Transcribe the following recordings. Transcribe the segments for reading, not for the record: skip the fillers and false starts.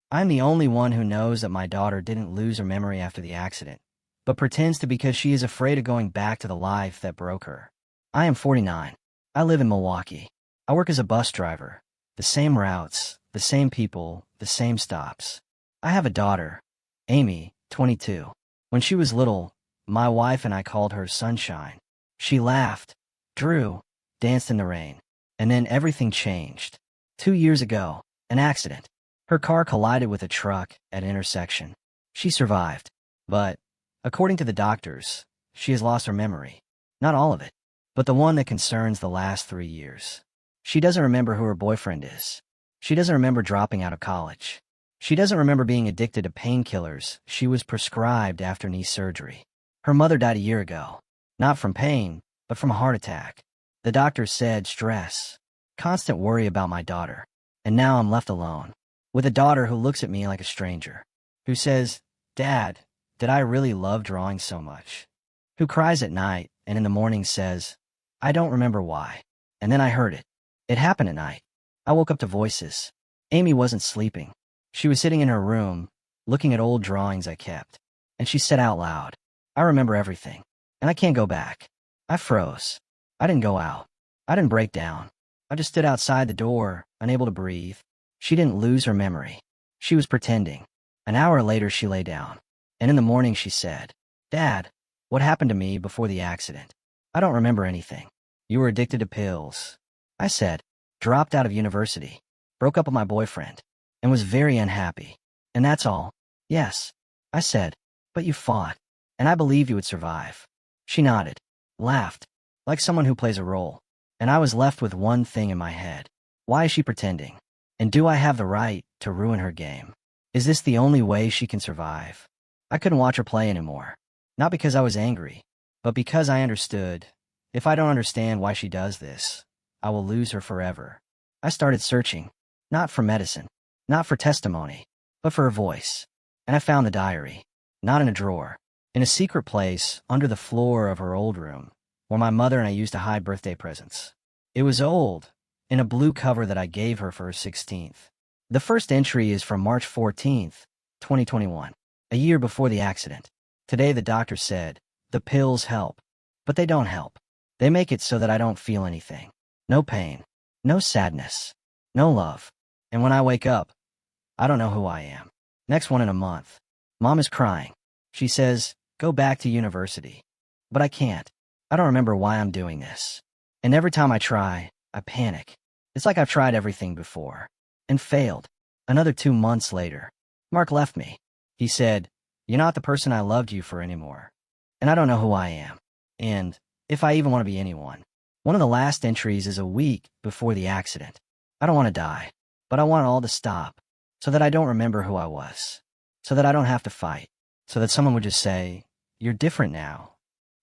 I'm the only one who knows that my daughter didn't lose her memory after the accident, but pretends to because she is afraid of going back to the life that broke her. I am 49. I live in Milwaukee. I work as a bus driver. The same routes, the same people, the same stops. I have a daughter, Amy, 22. When she was little, my wife and I called her Sunshine. She laughed, drew, danced in the rain. And then everything changed. 2 years ago, an accident. Her car collided with a truck at an intersection. She survived. But, according to the doctors, she has lost her memory. Not all of it, but the one that concerns the last 3 years. She doesn't remember who her boyfriend is. She doesn't remember dropping out of college. She doesn't remember being addicted to painkillers she was prescribed after knee surgery. Her mother died a year ago. Not from pain, but from a heart attack. The doctors said stress, constant worry about my daughter. And now I'm left alone, with a daughter who looks at me like a stranger, who says, "Dad, did I really love drawing so much?" Who cries at night and in the morning says, "I don't remember why." And then I heard it. It happened at night. I woke up to voices. Amy wasn't sleeping. She was sitting in her room, looking at old drawings I kept. And she said out loud, "I remember everything. And I can't go back." I froze. I didn't go out. I didn't break down. I just stood outside the door, unable to breathe. She didn't lose her memory. She was pretending. An hour later, she lay down. And in the morning, she said, "Dad, what happened to me before the accident? I don't remember anything." "You were addicted to pills." I said, "Dropped out of university. Broke up with my boyfriend. And was very unhappy. And that's all." "Yes." I said, "But you fought. And I believed you would survive." She nodded, laughed, like someone who plays a role. And I was left with one thing in my head. Why is she pretending? And do I have the right to ruin her game? Is this the only way she can survive? I couldn't watch her play anymore. Not because I was angry, but because I understood, if I don't understand why she does this, I will lose her forever. I started searching, not for medicine, not for testimony, but for her voice. And I found the diary, not in a drawer, in a secret place under the floor of her old room, where my mother and I used to hide birthday presents. It was old, in a blue cover that I gave her for her 16th. The first entry is from March 14th, 2021, a year before the accident. Today the doctor said, "The pills help, but they don't help. They make it so that I don't feel anything. No pain, no sadness, no love. And when I wake up, I don't know who I am." Next one in a month. Mom is crying. She says, "Go back to university." But I can't. I don't remember why I'm doing this. And every time I try, I panic. It's like I've tried everything before. And failed. Another 2 months later, Mark left me. He said, "You're not the person I loved you for anymore." And I don't know who I am. And if I even want to be anyone. One of the last entries is a week before the accident. I don't want to die, but I want it all to stop, so that I don't remember who I was, so that I don't have to fight, so that someone would just say, "You're different now."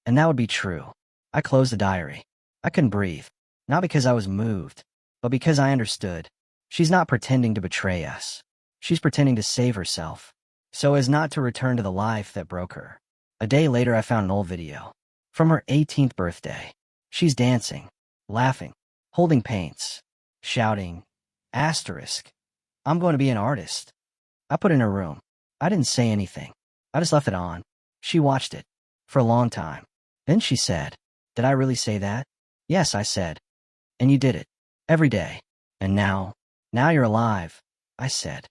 And that would be true. I closed the diary. I couldn't breathe, not because I was moved, but because I understood. She's not pretending to betray us. She's pretending to save herself, so as not to return to the life that broke her. A day later, I found an old video. From her 18th birthday. She's dancing, laughing, holding paints, shouting, asterisk, "I'm going to be an artist." I put it in her room. I didn't say anything. I just left it on. She watched it. For a long time. Then she said, "Did I really say that?" "Yes," I said. "And you did it. Every day. And now you're alive," I said.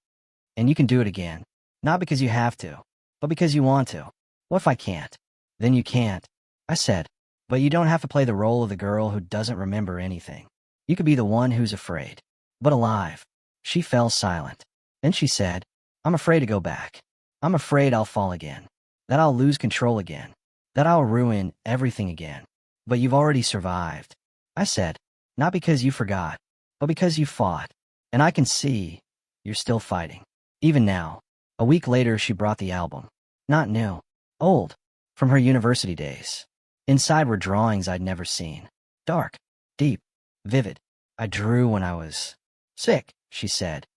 "And you can do it again. Not because you have to, but because you want to." "What if I can't?" "Then you can't," I said. "But you don't have to play the role of the girl who doesn't remember anything. You could be the one who's afraid, but alive." She fell silent. Then she said, "I'm afraid to go back. I'm afraid I'll fall again. That I'll lose control again. That I'll ruin everything again." "But you've already survived," I said. "Not because you forgot, but because you fought. And I can see you're still fighting. Even now." A week later, she brought the album. Not new. Old. From her university days. Inside were drawings I'd never seen. Dark. Deep. Vivid. "I drew when I was sick," she said.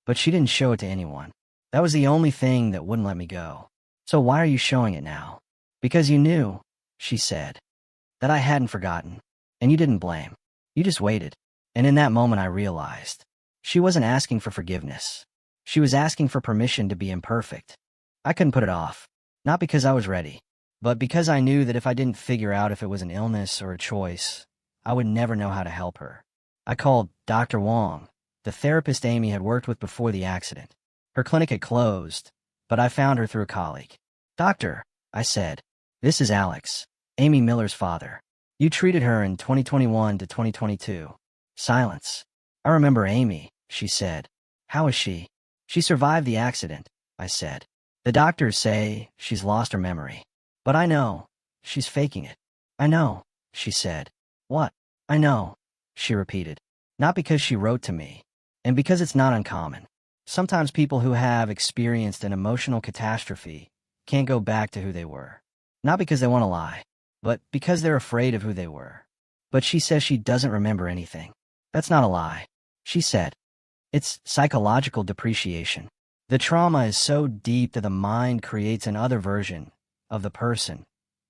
But she didn't show it to anyone. That was the only thing that wouldn't let me go. "So why are you showing it now?" "Because you knew," she said, "that I hadn't forgotten. And you didn't blame. You just waited." And in that moment I realized. She wasn't asking for forgiveness. She was asking for permission to be imperfect. I couldn't put it off. Not because I was ready, but because I knew that if I didn't figure out if it was an illness or a choice, I would never know how to help her. I called Dr. Wong, the therapist Amy had worked with before the accident. Her clinic had closed, but I found her through a colleague. "Doctor," I said, "this is Alex, Amy Miller's father. You treated her in 2021 to 2022. Silence. "I remember Amy," she said. "How is she?" "She survived the accident," I said. "The doctors say she's lost her memory. But I know she's faking it." "I know," she said. "What?" "I know," she repeated. "Not because she wrote to me, and because it's not uncommon. Sometimes people who have experienced an emotional catastrophe can't go back to who they were. Not because they want to lie, but because they're afraid of who they were. But she says she doesn't remember anything." "That's not a lie," she said. "It's psychological depreciation. The trauma is so deep that the mind creates another version of the person,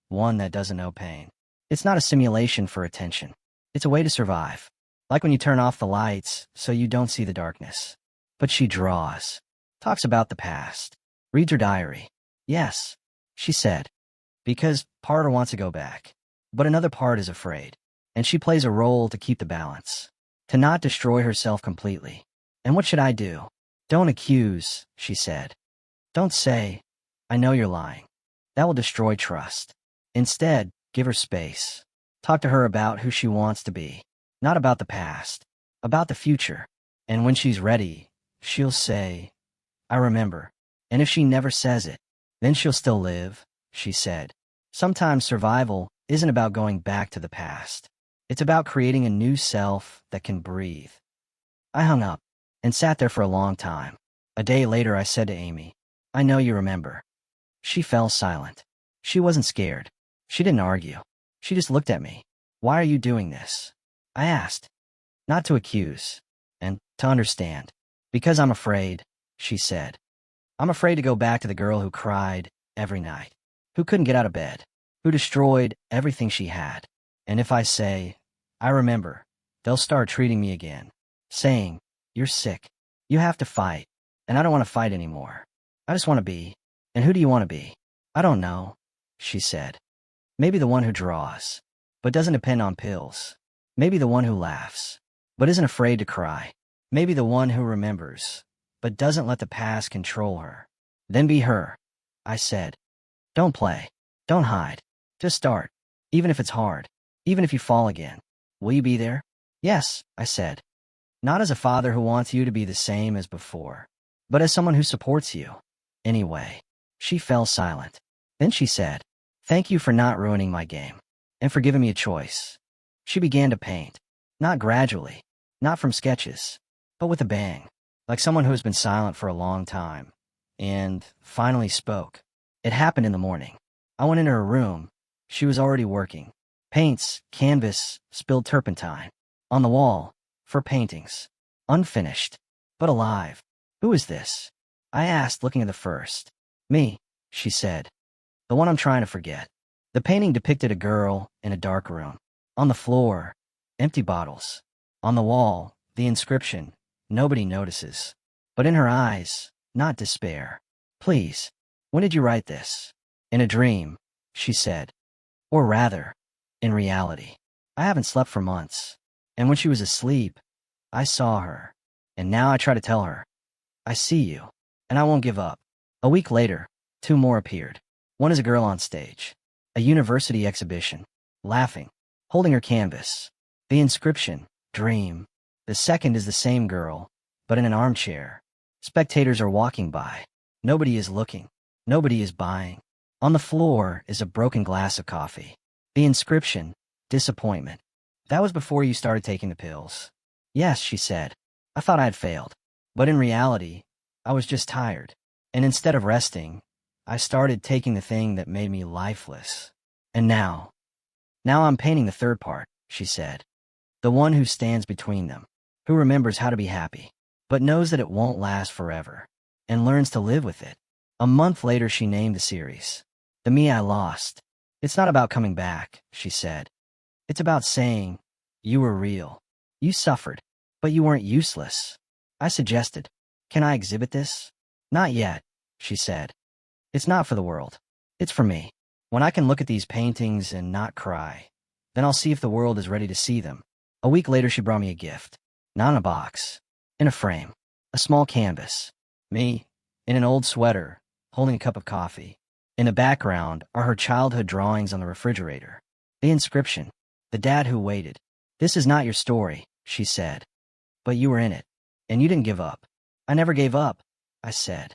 one that doesn't know pain. It's not a simulation for attention. It's a way to survive. Like when you turn off the lights so you don't see the darkness." "But she draws. Talks about the past. Reads her diary." "Yes," she said, "because part of her wants to go back. But another part is afraid. And she plays a role to keep the balance. To not destroy herself completely. And what should I do?" "Don't accuse," she said. "Don't say, 'I know you're lying.' That will destroy trust. Instead, give her space. Talk to her about who she wants to be. Not about the past. About the future. And when she's ready, she'll say, 'I remember.' And if she never says it, then she'll still live," she said. "Sometimes survival isn't about going back to the past. It's about creating a new self that can breathe." I hung up and sat there for a long time. A day later, I said to Amy, "I know you remember." She fell silent. She wasn't scared. She didn't argue. She just looked at me. "Why are you doing this?" I asked. "Not to accuse, and to understand. Because I'm afraid," she said. "I'm afraid to go back to the girl who cried every night, who couldn't get out of bed, who destroyed everything she had. And if I say, 'I remember,' they'll start treating me again, saying, 'You're sick. You have to fight.' And I don't want to fight anymore. I just want to be." "And who do you want to be?" "I don't know," she said. "Maybe the one who draws, but doesn't depend on pills. Maybe the one who laughs, but isn't afraid to cry. Maybe the one who remembers, but doesn't let the past control her." "Then be her," I said. "Don't play. Don't hide. Just start. Even if it's hard. Even if you fall again. Will you be there?" "Yes," I said. "Not as a father who wants you to be the same as before, but as someone who supports you. Anyway." She fell silent. Then she said, "Thank you for not ruining my game, and for giving me a choice." She began to paint. Not gradually, not from sketches, but with a bang, like someone who has been silent for a long time, and finally spoke. It happened in the morning. I went into her room. She was already working. Paints, canvas, spilled turpentine. On the wall, for paintings. Unfinished, but alive. "Who is this?" I asked, looking at the first. "Me," she said. "The one I'm trying to forget." The painting depicted a girl in a dark room. On the floor, empty bottles. On the wall, the inscription, "Nobody notices." But in her eyes, not despair. "Please, when did you write this?" "In a dream," she said. "Or rather, in reality. I haven't slept for months. And when she was asleep, I saw her. And now I try to tell her, 'I see you, and I won't give up.'" A week later, 2 more appeared. One is a girl on stage. A university exhibition. Laughing. Holding her canvas. The inscription, "Dream." The second is the same girl, but in an armchair. Spectators are walking by. Nobody is looking. Nobody is buying. On the floor is a broken glass of coffee. The inscription, "Disappointment." "That was before you started taking the pills." "Yes," she said. "I thought I had failed. But in reality, I was just tired. And instead of resting, I started taking the thing that made me lifeless. And now I'm painting the third part," she said. "The one who stands between them, who remembers how to be happy, but knows that it won't last forever, and learns to live with it." A month later, she named the series, "The Me I Lost." "It's not about coming back," she said. "It's about saying, 'You were real. You suffered, but you weren't useless.'" I suggested, Can I exhibit this? Not yet, she said. It's not for the world. It's for me. When I can look at these paintings and not cry, then I'll see if the world is ready to see them. A week later, she brought me a gift. Not in a box. In a frame. A small canvas. Me, in an old sweater, holding a cup of coffee. In the background are her childhood drawings on the refrigerator. The inscription, "The Dad Who Waited." "This is not your story," she said. "But you were in it. And you didn't give up." "I never gave up," I said.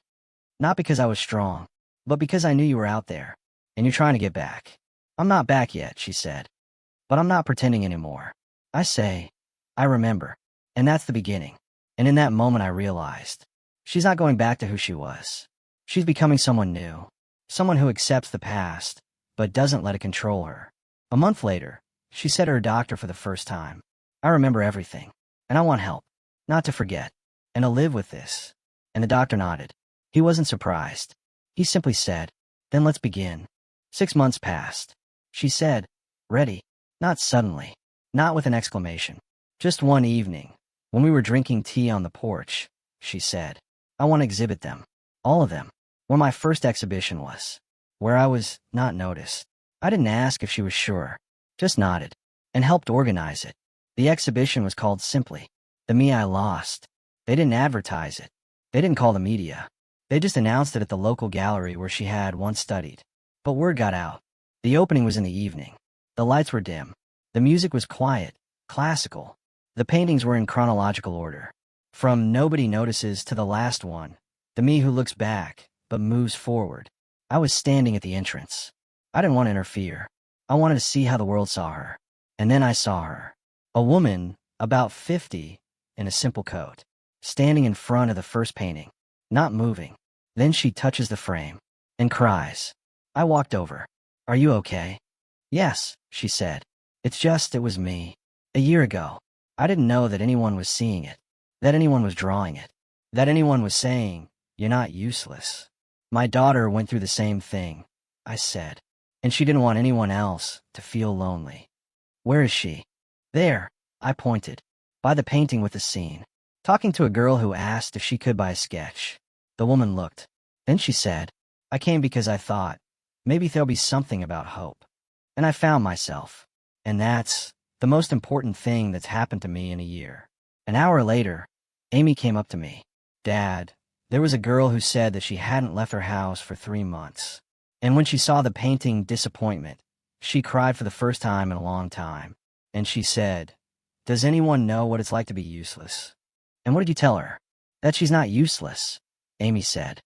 "Not because I was strong, but because I knew you were out there. And you're trying to get back." "I'm not back yet," she said. "But I'm not pretending anymore." I say, "I remember." And that's the beginning. And in that moment I realized, she's not going back to who she was. She's becoming someone new. Someone who accepts the past, but doesn't let it control her. A month later, she said to her doctor for the first time, "I remember everything. And I want help. Not to forget. And to live with this." And the doctor nodded. He wasn't surprised. He simply said, "Then let's begin." 6 months passed. She said, "Ready?" Not suddenly. Not with an exclamation. Just one evening, when we were drinking tea on the porch, she said, "I want to exhibit them. All of them." Where my first exhibition was. Where I was not noticed. I didn't ask if she was sure. Just nodded. And helped organize it. The exhibition was called simply, "The Me I Lost." They didn't advertise it. They didn't call the media. They just announced it at the local gallery where she had once studied. But word got out. The opening was in the evening. The lights were dim. The music was quiet, classical. The paintings were in chronological order. From Nobody Notices to the last one, the me who looks back, but moves forward. I was standing at the entrance. I didn't want to interfere. I wanted to see how the world saw her. And then I saw her. A woman, about 50, in a simple coat, standing in front of the first painting, not moving. Then she touches the frame and cries. I walked over. "Are you okay?" "Yes," she said. It was me. A year ago. I didn't know that anyone was seeing it, that anyone was drawing it, that anyone was saying, 'You're not useless.'" "My daughter went through the same thing," I said, "and she didn't want anyone else to feel lonely." "Where is she?" "There," I pointed, "by the painting with the scene, talking to a girl who asked if she could buy a sketch." The woman looked. Then she said, "I came because I thought, maybe there'll be something about hope." And I found myself. And that's the most important thing that's happened to me in a year. An hour later, Amy came up to me. "Dad, there was a girl who said that she hadn't left her house for 3 months. And when she saw the painting Disappointment, she cried for the first time in a long time. And she said, 'Does anyone know what it's like to be useless?'" "And what did you tell her?" "That she's not useless," Amy said.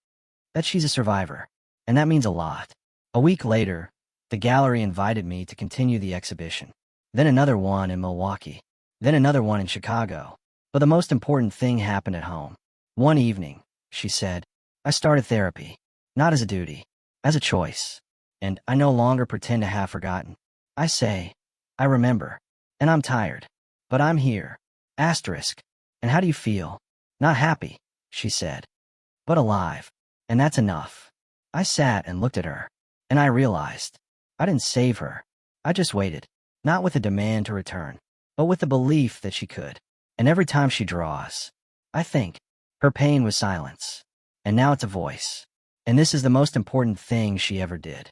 "That she's a survivor. And that means a lot." A week later, the gallery invited me to continue the exhibition. Then another one in Milwaukee. Then another one in Chicago. But the most important thing happened at home. One evening, she said, "I started therapy. Not as a duty. As a choice. And I no longer pretend to have forgotten. I say, I remember. And I'm tired. But I'm here. Asterisk. And how do you feel?" "Not happy," she said. "But alive. And that's enough." I sat and looked at her. And I realized, I didn't save her. I just waited. Not with a demand to return, but with the belief that she could. And every time she draws, I think, her pain was silence. And now it's a voice. And this is the most important thing she ever did.